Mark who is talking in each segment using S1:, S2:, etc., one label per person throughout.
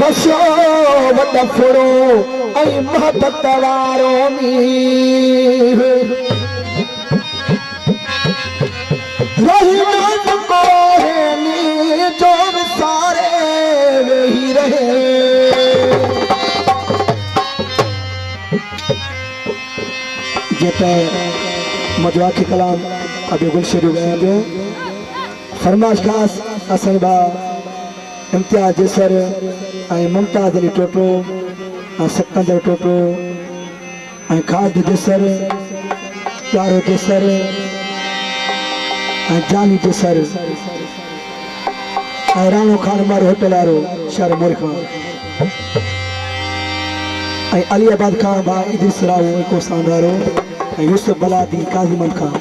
S1: फसो वडफड़ो ऐं मोहब्बत वारो मीर रही न कोहे नी जो सारे वेही रहे जेते मजवा के कलाम अभी गुलशरी गया पे फरमाश खास असन बा इम्तियाज जसर मुमताज अली टोटो सिकंदर टोटो खाद जसर प्यारो जसर जानी जसर रानो खान मारो होटल वारो शहर मोर खान अलीआबाद खान बा इद्रिस राव को सांदारो यूसुफ बलादी काजिमन खान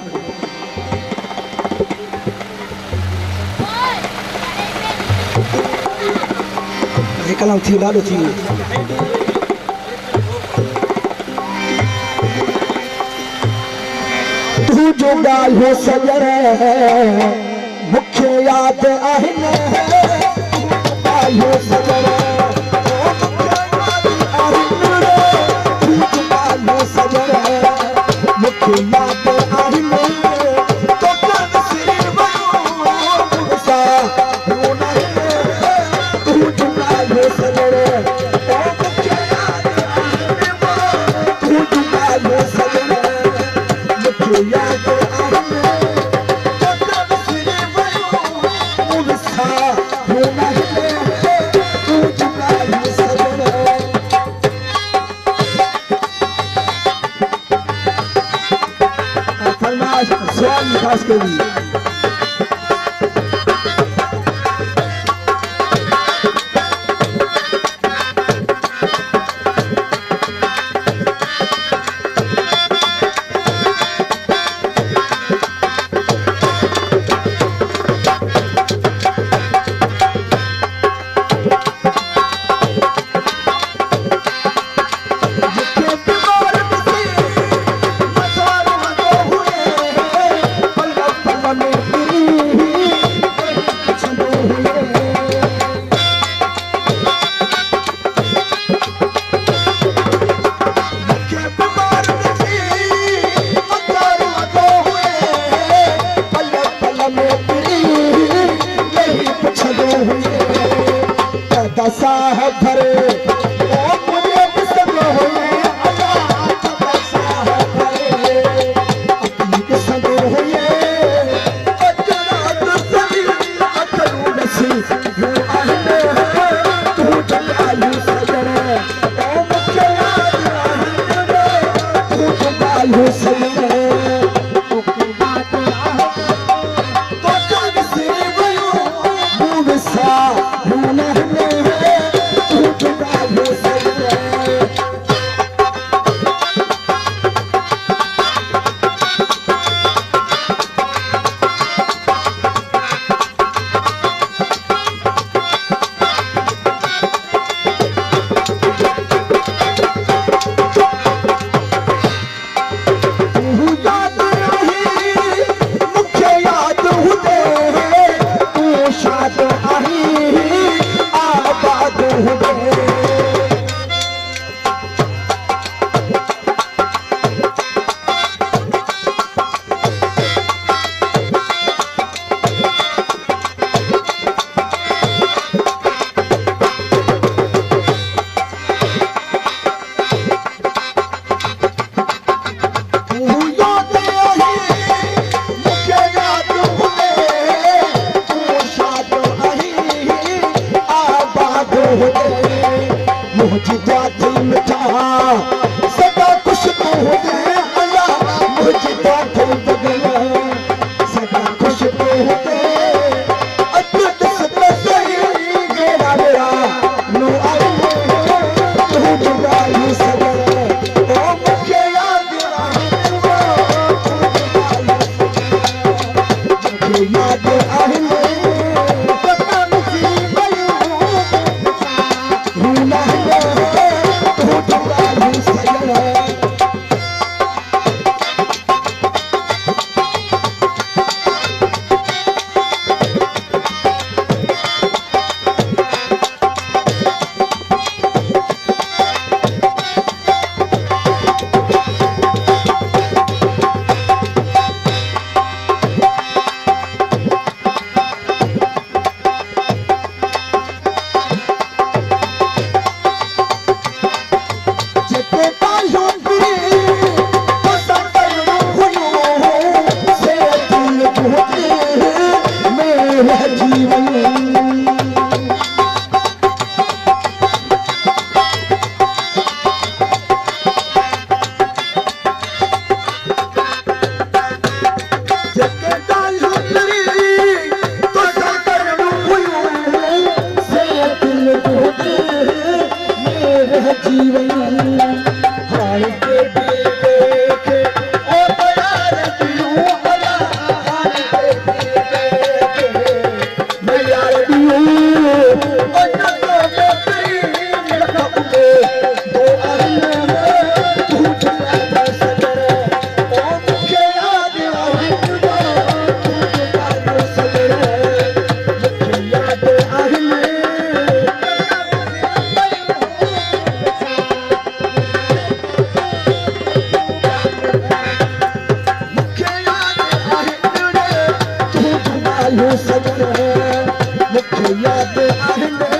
S1: कलाम थी लाडो थी तू जो गाल हो सजर मुख्य याद आहिने गाल हो सजर मुख्य याद आहिने तो कर सिर बनो सा रोना तू जो गाल हो सजर मुख्य याद आहिने तू जो गाल हो सजर मुख्य याद आहिने तो कर सिर बनो सा रोना तू जो गाल हो सजर स्वामी खास के लिए साहब भरे ओ मुझे पसंद होए अल्लाह साहब भरे अपनी पसंद होए अजरात सभी अकलू नसीब वो आहने तू जलालू सजरे ओ मुझे याद आहने तू जलालू सजरे तो की बात तो जग से गयो मुझ सा रोना आहियूं सजण मूंखे यादि आहिनि